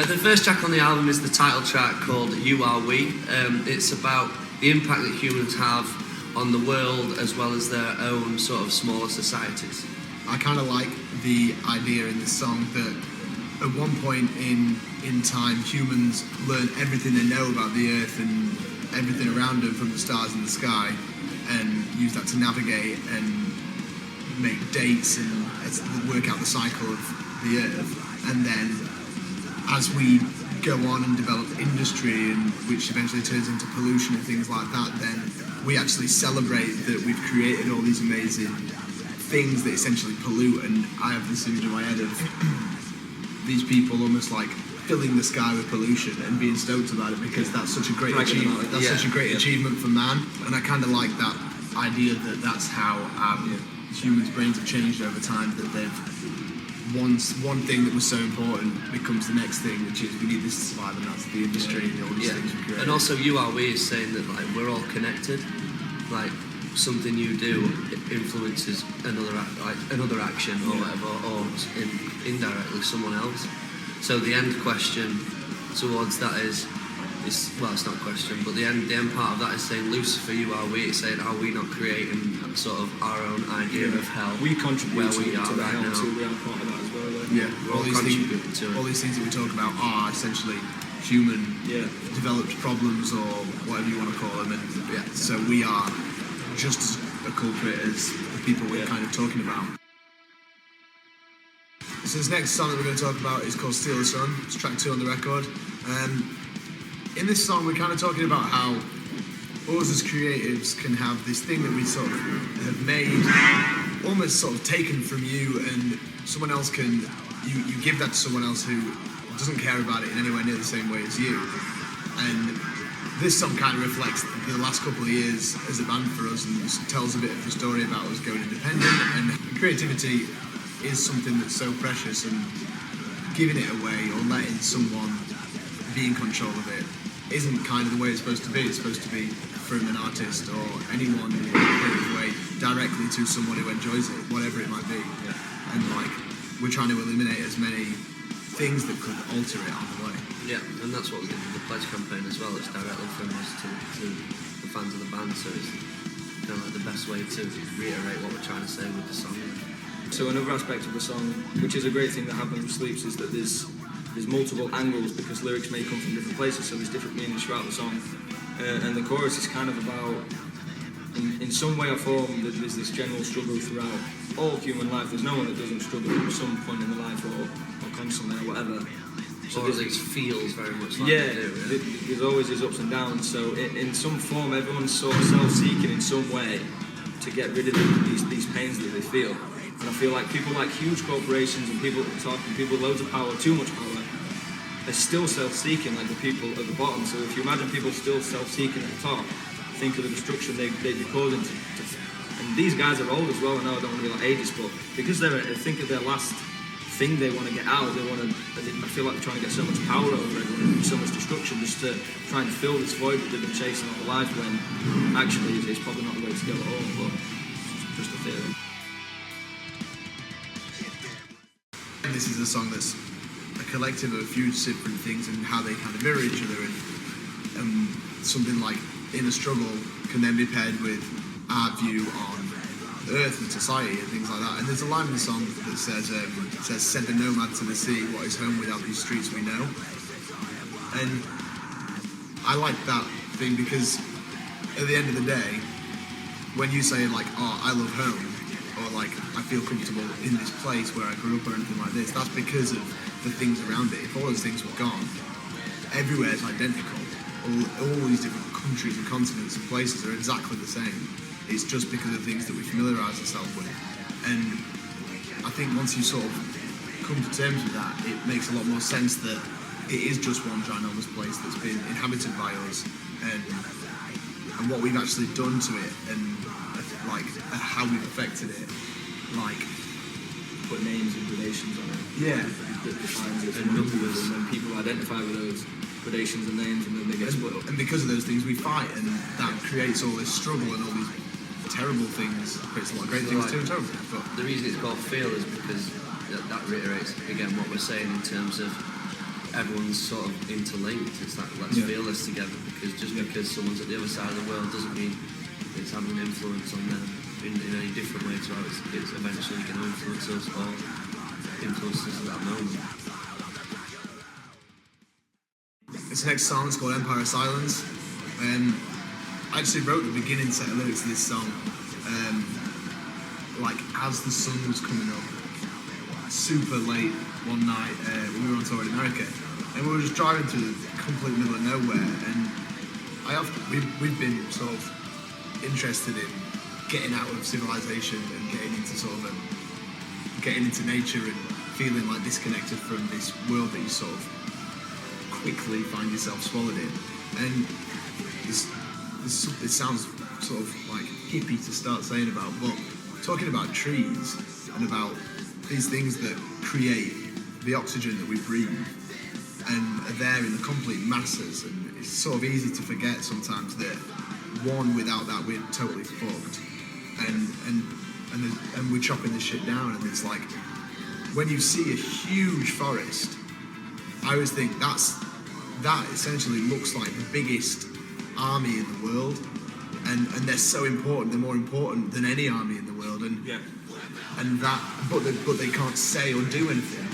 The first track on the album is the title track called You Are We. It's about the impact that humans have on the world as well as their own sort of smaller societies. I kind of like the idea in this song that at one point in time humans learn everything they know about the earth and everything around them from the stars in the sky, and use that to navigate and make dates and work out the cycle of the earth. And then as we go on and develop industry, and which eventually turns into pollution and things like that, then we actually celebrate that we've created all these amazing things that essentially pollute. And I have this image in my head of these people almost like filling the sky with pollution and being stoked about it because that's such a great achievement. That's such a great achievement for man. And I kind of like that idea that that's how humans' brains have changed over time. That they've one thing that was so important becomes the next thing, which is we need this to survive, and that's the industry and all these things we create. And also, You Are We is saying that like we're all connected. Like something you do influences another action or whatever, or indirectly someone else. So the end question towards that is well, it's not a question, but the end part of that is saying, Lucifer, you are we. It's saying, are we not creating sort of our own idea of hell? We contribute where we are to the right hell now. too. We are part of that as well. Yeah, all these things that we talk about are essentially human developed problems, or whatever you want to call them. And so we are just as a culprit as the people we're kind of talking about. So this next song that we're going to talk about is called Steal the Sun. It's track 2 on the record. In this song, we're kind of talking about how us as creatives can have this thing that we sort of have made, almost sort of taken from you, and someone else can, you give that to someone else who doesn't care about it in anywhere near the same way as you. And this song kind of reflects the last couple of years as a band for us, and tells a bit of the story about us going independent. And creativity is something that's so precious, and giving it away or letting someone be in control of it isn't kind of the way it's supposed to be. It's supposed to be from an artist or anyone in a creative way directly to someone who enjoys it, whatever it might be. And like, we're trying to eliminate as many things that could alter it on the way. Yeah, and that's what we did with the Pledge campaign as well. It's directly from us to the fans of the band, so it's kind of like the best way to reiterate what we're trying to say with the song. So another aspect of the song, which is a great thing that happens with Sleeps, is that there's multiple angles, because lyrics may come from different places, so there's different meanings throughout the song. And the chorus is kind of about, in some way or form, that there's this general struggle throughout all human life. There's no one that doesn't struggle at some point in their life, or constantly, or whatever. So or at least feels very much like they do. There's always these ups and downs. So in some form, everyone's sort of self-seeking in some way to get rid of these pains that they feel. And I feel like people like huge corporations and people at the top and people with loads of power, too much power, are still self-seeking like the people at the bottom. So if you imagine people still self-seeking at the top, think of the destruction they'd be causing and these guys are old as well. I know I don't want to be like ageist, but because think of their last thing they want to get out, I feel like they're trying to get so much power over everyone, so much destruction, just to try and fill this void that they've been chasing all their life, when actually it's probably not the way to go at all, but it's just a theory. This is a song that's a collective of a few different things and how they kind of mirror each other, and something like Inner Struggle can then be paired with our view on Earth and society and things like that. And there's a line in the song that says, "Said the nomad to the sea, what is home without these streets we know?" And I like that thing, because at the end of the day, when you say like, "Oh, I love home," or like, "I feel comfortable in this place where I grew up," or anything like this, that's because of the things around it. If all those things were gone, everywhere is identical. All these different countries and continents and places are exactly the same. It's just because of things that we familiarise ourselves with. And I think once you sort of come to terms with that, it makes a lot more sense that it is just one ginormous place that's been inhabited by us, and what we've actually done to it, and like how we've affected it, like put names and gradations on it. Yeah. That defines it, and numbers, and then people identify with those gradations and names, and then they get split up. And because of those things, we fight, and that creates all this struggle and all these terrible things. Creates a lot of great things too, terrible. But the reason it's called Feel is because that reiterates again what we're saying in terms of everyone's sort of interlinked. It's like, let's feel this together, because just because someone's at the other side of the world doesn't mean it's having an influence on them in any different way to how it's eventually going to influence us or influence us at that moment. This next song is called Empire of Silence. I actually wrote the beginning set of lyrics to this song like as the sun was coming up, super late one night when we were on tour in America, and we were just driving through the complete middle of nowhere, and we've been sort of interested in getting out of civilization and getting into nature and feeling like disconnected from this world that you sort of quickly find yourself swallowed in. And this sounds sort of like hippie to start saying about, but talking about trees and about these things that create the oxygen that we breathe and are there in the complete masses, and it's sort of easy to forget sometimes that without that we're totally fucked, and we're chopping this shit down. And it's like when you see a huge forest, I always think that essentially looks like the biggest army in the world, and they're so important. They're more important than any army in the world, and that, but they can't say or do anything.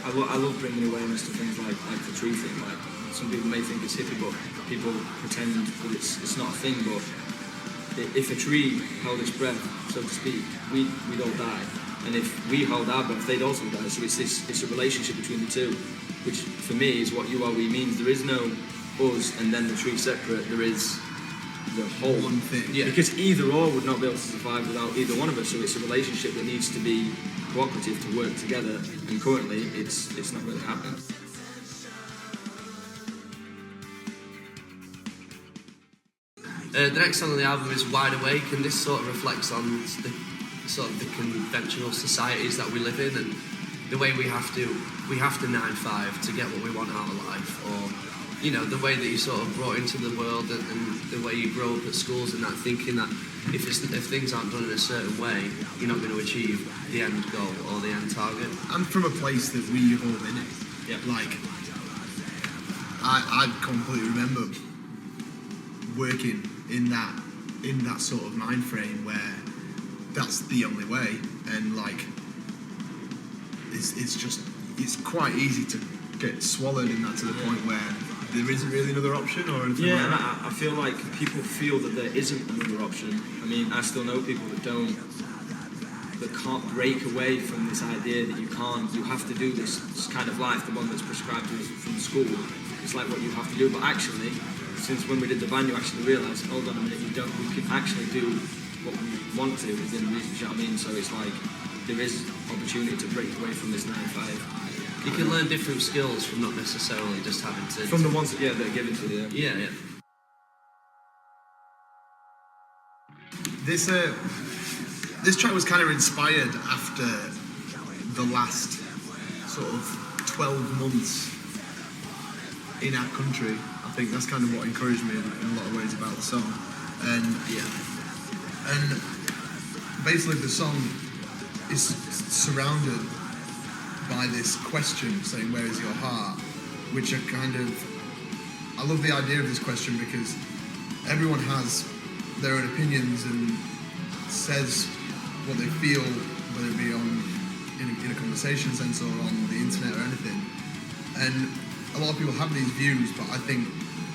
I love bringing awareness to things like the tree thing. Like, some people may think it's hippie, but people pretend that it's not a thing. But if a tree held its breath, so to speak, we'd all die. And if we hold our breath, they'd also die. So it's a relationship between the two, which for me is what you are, we means. There is no us and then the tree separate. There is the whole one thing. Yeah. Because either or would not be able to survive without either one of us. So it's a relationship that needs to be cooperative to work together. And currently, it's not really happening. The next song on the album is Wide Awake, and this sort of reflects on the conventional societies that we live in, and the way we have to 9-5 to get what we want out of life, or the way that you sort of brought into the world, and the way you grow up at schools, and that thinking that if things aren't done in a certain way, you're not going to achieve the end goal or the end target. And from a place that we've all been in. Yeah. Like, I completely remember working in that sort of mind frame where that's the only way, and like it's quite easy to get swallowed in that to the point where there isn't really another option or anything. Yeah, like and that. I feel like people feel that there isn't another option. I mean, I still know people that can't break away from this idea that you have to do this kind of life, the one that's prescribed to us from school. It's like what you have to do, but actually, since when we did the band, you actually realise, hold on a minute, we can actually do what we want to within reason, you know what I mean? So it's like, there is opportunity to break away from this 9-5. You can learn different skills from not necessarily just having to... From the ones that are given to you. Yeah. This track was kind of inspired after the last sort of 12 months in our country. I think that's kind of what encouraged me in a lot of ways about the song. And basically the song is surrounded by this question saying, where is your heart? Which are I love the idea of this question, because everyone has their own opinions and says what they feel, whether it be in a conversation sense or on the internet or anything. And a lot of people have these views, but I think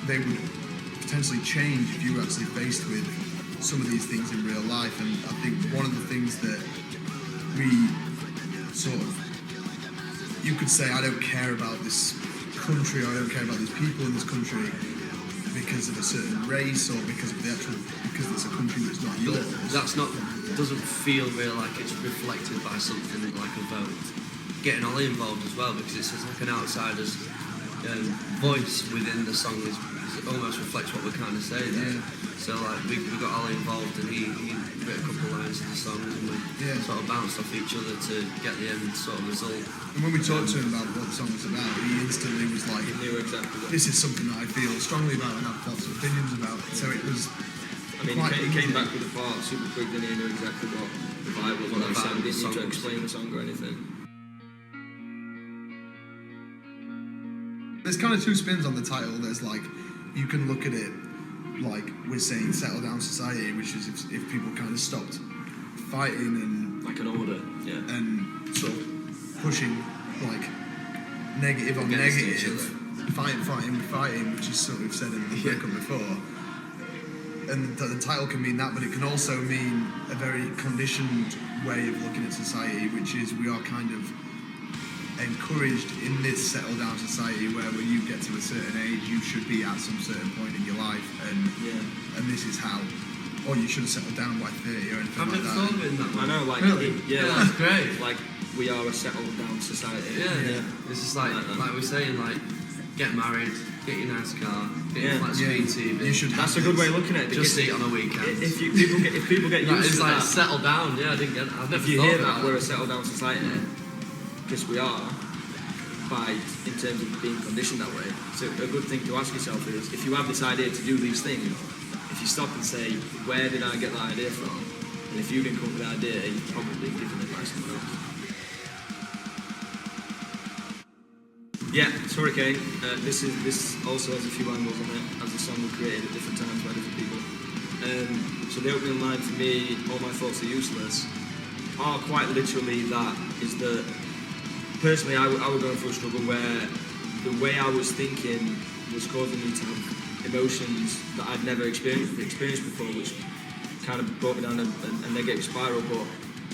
they would potentially change if you were actually faced with some of these things in real life. And I think one of the things that we sort of, you could say, I don't care about this country, or I don't care about these people in this country because of a certain race, or because it's a country that's not yours. Doesn't feel real, like it's reflected by something like a vote. Getting Ollie involved as well, because it's like an outsider's voice within the song is almost reflects what we're kind of saying there. Yeah. So like we got Ollie involved, and he wrote a couple of lines of the song, and we sort of bounced off each other to get the end sort of result. And when we talked to him about what the song was about, he instantly was like, He knew exactly what. this is something that I feel strongly about and have lots of opinions about. So it was... I mean, he came back with the part super quick, then he knew exactly what the vibe was, what the sound. He didn't need to explain the song or anything. There's kind of two spins on the title. There's like, you can look at it like we're saying settle down society, which is if people kind of stopped fighting and Like an order, yeah. and sort of pushing like negative on Against each negative, fighting, which is sort of said in the record before. And the title can mean that, but it can also mean a very conditioned way of looking at society, which is we are kind of encouraged in this settle down society where when you get to a certain age you should be at some certain point in your life, and this is how, or you should have settled down by 30 or anything I've like never that. thought of it in that way. I know, like, Really? yeah, That's great. like we are a settled down society. Yeah. It's just like we're saying, like, get married, get your nice car, get your flat screen TV. You should. That's a good way of looking at it. just because eat on a weekend. if people get Like, used it's to like that, settle down. Yeah, I didn't get. I've never if you thought hear of that we're a settled down society, because we are, in terms of being conditioned that way. So a good thing to ask yourself is, if you have this idea to do these things, if you stop and say, where did I get that idea from? And if you didn't come up with the idea, you've probably given advice to someone else. Yeah, it's Hurricane. This also has a few angles on it, as the song was created at different times by different people. So the opening line for me, all my thoughts are useless, are quite literally that, is that personally I was going through a struggle where the way I was thinking was causing me to have emotions that I'd never experienced before, which kind of brought me down a negative spiral. But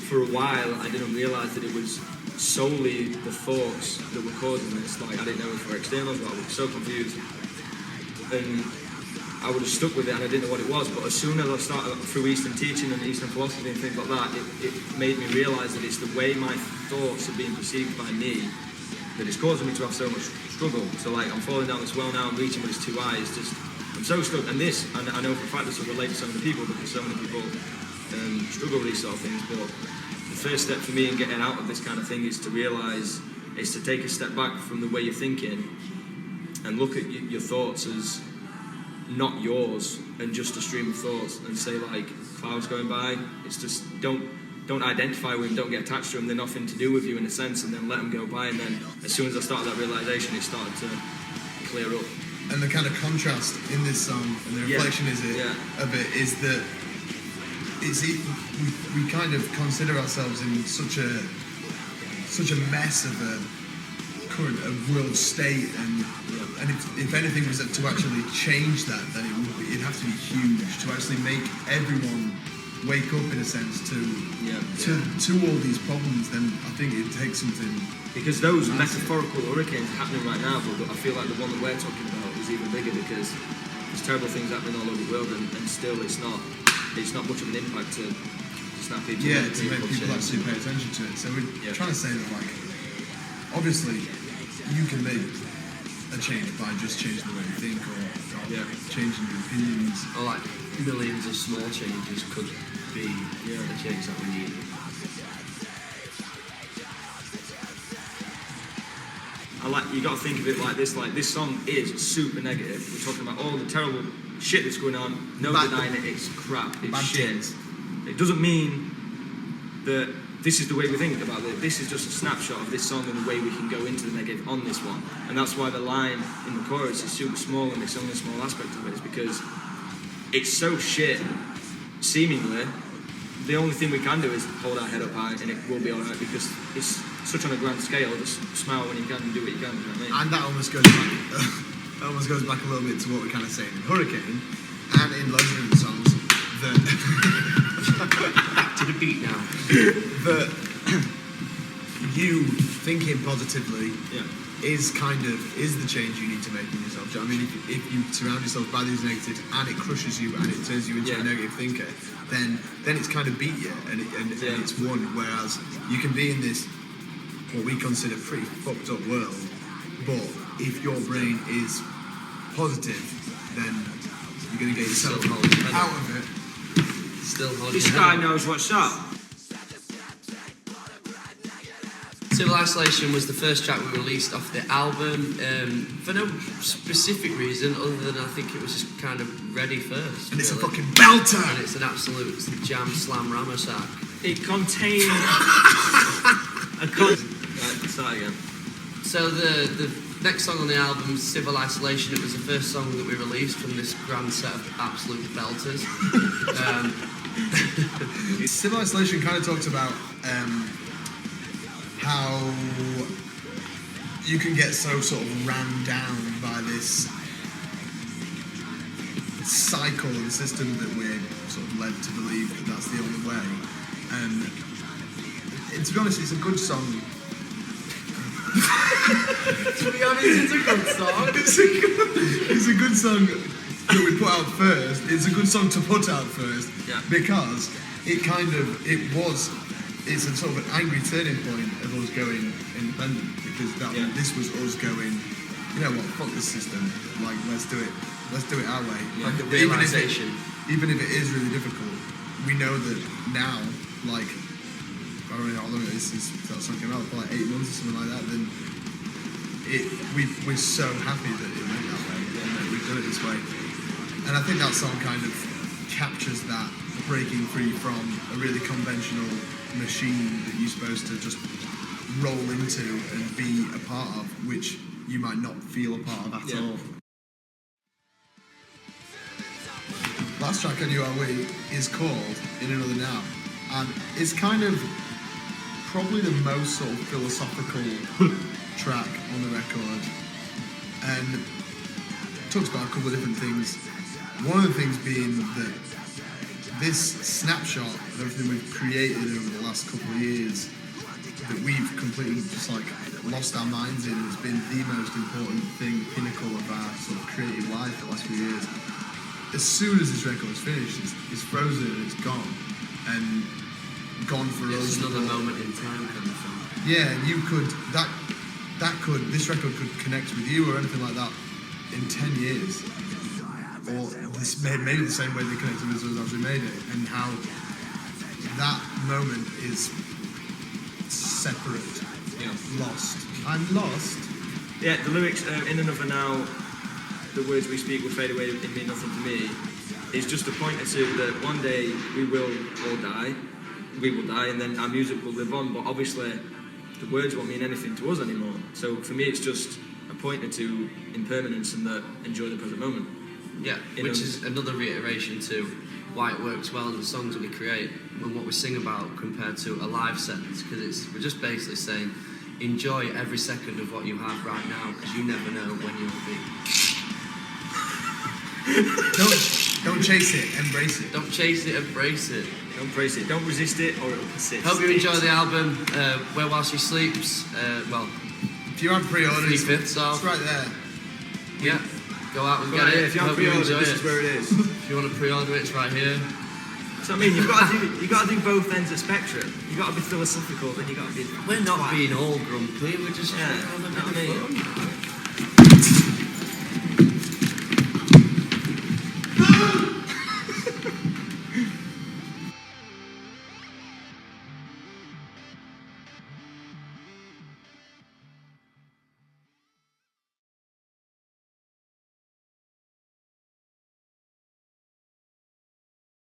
for a while I didn't realise that it was solely the thoughts that were causing this. Like, I didn't know if they were external as well. I was so confused, and I would have stuck with it and I didn't know what it was. But as soon as I started through Eastern teaching and Eastern philosophy and things like that, it made me realise that it's the way my thoughts are being perceived by me that is causing me to have so much struggle. So like, I'm falling down this well now, I'm reaching with his two eyes, just, I'm so stuck. And this, and I know for a fact this will relate to so many people, because so many people struggle with these sort of things. But the first step for me in getting out of this kind of thing is to realise, is to take a step back from the way you're thinking and look at your thoughts as not yours and just a stream of thoughts, and say, like, clouds going by, it's just, don't identify with them, don't get attached to them, they're nothing to do with you in a sense, and then let them go by. And then as soon as I started that realisation, it started to clear up. And the kind of contrast in this song and the reflection of it is that we kind of consider ourselves in such a mess of a current world state, and if anything was to actually change that, then it'd have to be huge to actually make everyone wake up in a sense to all these problems. Then I think it takes something, because those metaphorical hurricanes are happening right now, but I feel like the one that we're talking about is even bigger, because there's terrible things happening all over the world, and still it's not much of an impact to snap people. to make people actually pay attention to it. So we're trying to say that, like, obviously you can make a change by just changing the way you think, or changing your opinions. Or like millions of small changes could be the change that we need. You got to think of it like this. Like, this song is super negative. We're talking about all the terrible shit that's going on. No denying it. It's crap. It's shit. It doesn't mean that this is the way we think about it. This is just a snapshot of this song and the way we can go into the negative on this one. And that's why the line in the chorus is super small, and it's only a small aspect of it, is because it's so shit, seemingly. The only thing we can do is hold our head up high, and it will be alright, because it's such on a grand scale. Just smile when you can and do what you can. You know what I mean? And that almost goes back a little bit to what we're kind of saying in Hurricane and in loads of different songs, Back to the beat now. that you thinking positively is the change you need to make in yourself. Do you know what I mean? If you surround yourself by these negatives and it crushes you and it turns you into a negative thinker, then it's kind of beat you, and it's won. Whereas you can be in this, what we consider pretty fucked up world, but if your brain is positive, then you're going to get yourself out of it. Still holding This guy knows what's up. Civil Isolation was the first track we released off the album, for no specific reason other than I think it was just kind of ready first. And it's a really. fucking belter! And it's an absolute jam slam rammer sack. It contained Right, start again. So the next song on the album, Civil Isolation, it was the first song that we released from this grand set of absolute belters. Civil Isolation kind of talks about how you can get so sort of ran down by this cycle and system that we're sort of led to believe that that's the only way. And to be honest, it's a good song. To be honest, it's a good song. It's a good song that we put out first. It's a good song to put out first because it's a sort of an angry turning point of us going independent because this was us going, you know what, fuck this system, like let's do it our way. Like a realisation. Even if it is really difficult, we know that now, like, I don't know how long it is since that song came out, for like 8 months or something like that, then we're so happy that it went that way and that we've done it this way. And I think that song kind of captures that breaking free from a really conventional machine that you're supposed to just roll into and be a part of, which you might not feel a part of at all. Last track on You Are We is called In Another Now, and it's kind of probably the most sort of philosophical track on the record, and it talks about a couple of different things. One of the things being that this snapshot of everything we've created over the last couple of years that we've completely just like lost our minds in has been the most important thing, pinnacle of our sort of creative life the last few years. As soon as this record is finished, it's frozen and it's gone. And gone for us. It's another moment in time kind of thing. Yeah, and you could, this record could connect with you or anything like that in 10 years. Or this maybe the same way they connected with us as we made it, and how that moment is separate, lost. I'm lost. Yeah, the lyrics In Another Now, the words we speak will fade away, they mean nothing to me, is just a pointer to that one day we will all die, and then our music will live on, but obviously the words won't mean anything to us anymore. So for me it's just a pointer to impermanence and that enjoy the present moment. Yeah, which is another reiteration to why it works well in the songs that we create and what we sing about compared to a live sentence, because we're just basically saying enjoy every second of what you have right now because you never know when you'll be. Don't chase it, embrace it. Don't chase it, embrace it. Don't embrace it, don't resist it or it'll persist. Hope you enjoy the album, Where While She Sleeps. If you have pre-orders, 3/5 off. it's right there. Yeah. Go out and get it. If you have Hope you pre-order, enjoy this it. is where it is. If you want to pre-order it, it's right here. So I mean, you got to do both ends of spectrum. You got to be philosophical, then you got to be. We're not being all grumpy. We're just Yeah, having a you know bit what I of mean? fun.